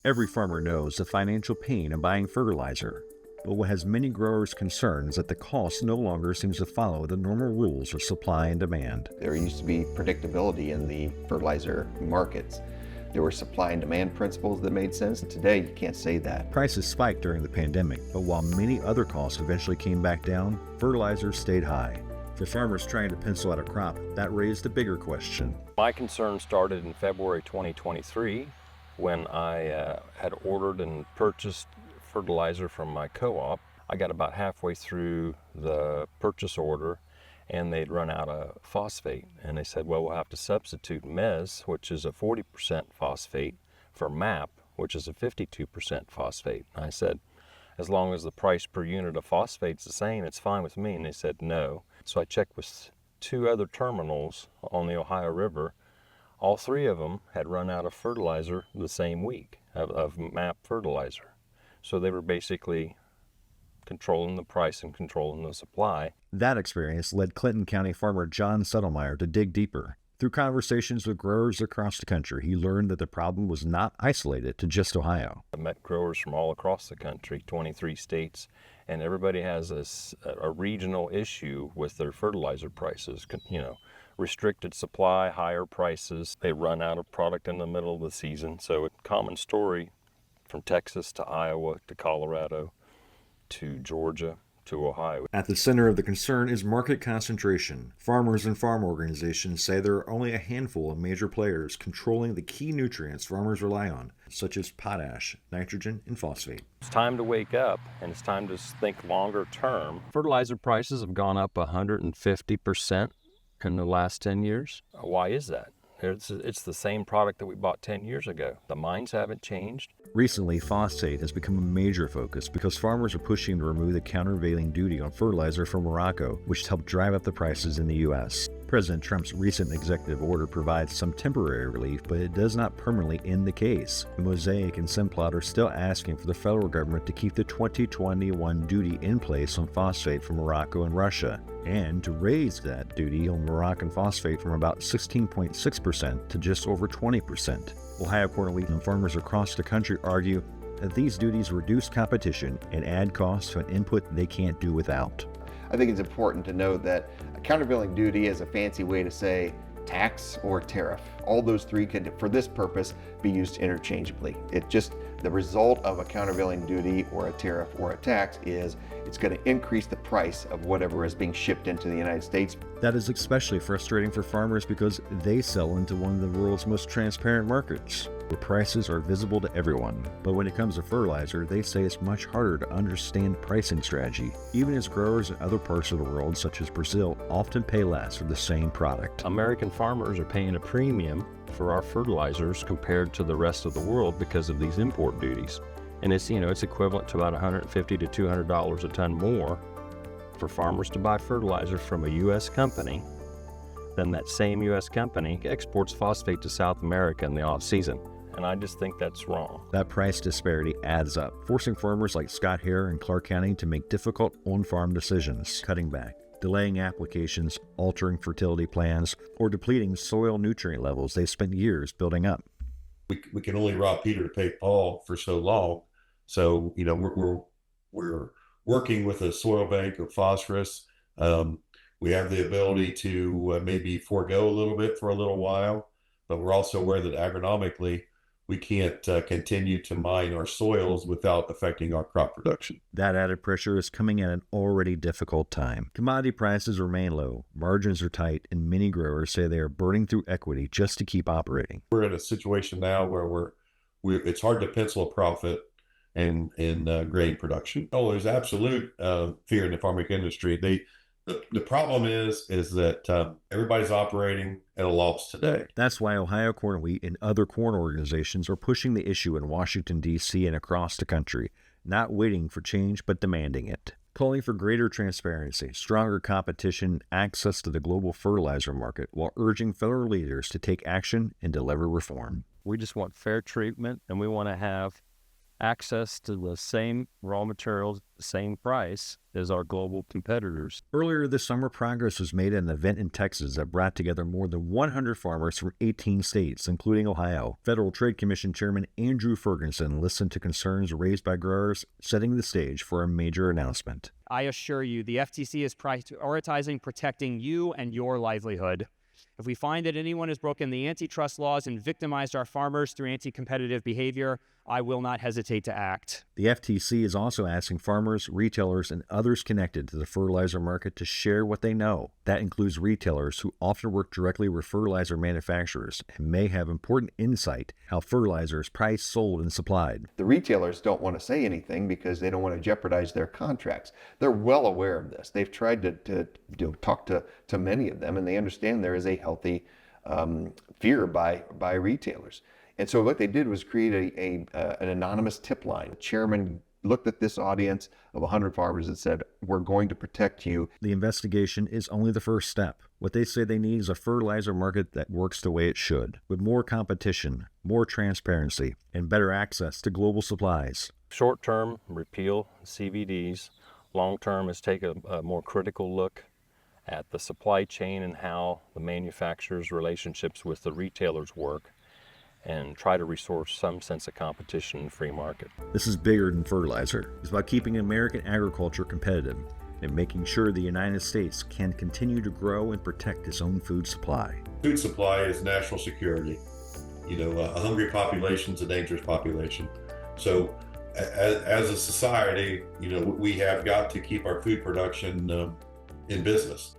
Every farmer knows the financial pain of buying fertilizer, but what has many growers concerned is that the cost no longer seems to follow the normal rules of supply and demand. There used to be predictability in the fertilizer markets. There were supply and demand principles that made sense. Today, you can't say that. Prices spiked during the pandemic, but while many other costs eventually came back down, fertilizer stayed high. For farmers trying to pencil out a crop, that raised a bigger question. My concern started in February 2023 when I had ordered and purchased fertilizer from my co-op. I got about halfway through the purchase order and they'd run out of phosphate. And they said, well, we'll have to substitute MES, which is a 40% phosphate, for MAP, which is a 52% phosphate. And I said, as long as the price per unit of phosphate's the same, it's fine with me. And they said no. So I checked with 2 other terminals on the Ohio River. All 3 of them had run out of fertilizer the same week, of MAP fertilizer. So they were basically controlling the price and controlling the supply. That experience led Clinton County farmer John Settlemeyer to dig deeper. Through conversations with growers across the country, he learned that the problem was not isolated to just Ohio. I met growers from all across the country, 23 states, and everybody has a regional issue with their fertilizer prices. Restricted supply, higher prices. They run out of product in the middle of the season. So a common story from Texas to Iowa to Colorado to Georgia to Ohio. At the center of the concern is market concentration. Farmers and farm organizations say there are only a handful of major players controlling the key nutrients farmers rely on, such as potash, nitrogen, and phosphate. It's time to wake up, and it's time to think longer term. Fertilizer prices have gone up 150% in the last 10 years. Why is that? It's the same product that we bought 10 years ago. The mines haven't changed. Recently, phosphate has become a major focus because farmers are pushing to remove the countervailing duty on fertilizer from Morocco, which helped drive up the prices in the U.S. President Trump's recent executive order provides some temporary relief, but it does not permanently end the case. Mosaic and Simplot are still asking for the federal government to keep the 2021 duty in place on phosphate from Morocco and Russia, and to raise that duty on Moroccan phosphate from about 16.6% to just over 20%. Ohio Corn Wheat and farmers across the country argue that these duties reduce competition and add costs to an input they can't do without. I think it's important to note that a countervailing duty is a fancy way to say tax or tariff. All those 3 could, for this purpose, be used interchangeably. The result of a countervailing duty or a tariff or a tax is it's going to increase the price of whatever is being shipped into the United States. That is especially frustrating for farmers because they sell into one of the world's most transparent markets, where prices are visible to everyone. But when it comes to fertilizer, they say it's much harder to understand pricing strategy, even as growers in other parts of the world, such as Brazil, often pay less for the same product. American farmers are paying a premium for our fertilizers compared to the rest of the world because of these import duties. And it's equivalent to about $150 to $200 a ton more for farmers to buy fertilizer from a U.S. company than that same U.S. company exports phosphate to South America in the off-season. And I just think that's wrong. That price disparity adds up, forcing farmers like Scott Hare and Clark County to make difficult on-farm decisions, cutting back, delaying applications, altering fertility plans, or depleting soil nutrient levels they've spent years building up. We can only rob Peter to pay Paul for so long. So, we're working with a soil bank of phosphorus. We have the ability to maybe forego a little bit for a little while, but we're also aware that agronomically, we can't continue to mine our soils without affecting our crop production. That added pressure is coming at an already difficult time. Commodity prices remain low, margins are tight, and many growers say they are burning through equity just to keep operating. We're in a situation now where it's hard to pencil a profit in grain production. Oh, there's absolute fear in the farming industry. The problem is that everybody's operating at a loss today. That's why Ohio Corn Wheat and other corn organizations are pushing the issue in Washington, D.C. and across the country, not waiting for change but demanding it. Calling for greater transparency, stronger competition, access to the global fertilizer market, while urging federal leaders to take action and deliver reform. We just want fair treatment, and we want to have access to the same raw materials, the same price as our global competitors. Earlier this summer, progress was made at an event in Texas that brought together more than 100 farmers from 18 states, including Ohio. Federal Trade Commission Chairman Andrew Ferguson listened to concerns raised by growers, setting the stage for a major announcement. I assure you, the FTC is prioritizing protecting you and your livelihood. If we find that anyone has broken the antitrust laws and victimized our farmers through anti-competitive behavior, I will not hesitate to act. The FTC is also asking farmers, retailers, and others connected to the fertilizer market to share what they know. That includes retailers who often work directly with fertilizer manufacturers and may have important insight how fertilizer is priced, sold, and supplied. The retailers don't want to say anything because they don't want to jeopardize their contracts. They're well aware of this. They've tried to talk to many of them, and they understand there is a healthy fear by retailers. And so what they did was create an anonymous tip line. The chairman looked at this audience of 100 farmers and said, we're going to protect you. The investigation is only the first step. What they say they need is a fertilizer market that works the way it should, with more competition, more transparency, and better access to global supplies. Short term, repeal CVDs. Long term is take a more critical look at the supply chain and how the manufacturers' relationships with the retailers work, and try to restore some sense of competition in the free market. This is bigger than fertilizer. It's about keeping American agriculture competitive and making sure the United States can continue to grow and protect its own food supply. Food supply is national security. A hungry population is a dangerous population. So as a society, we have got to keep our food production in business.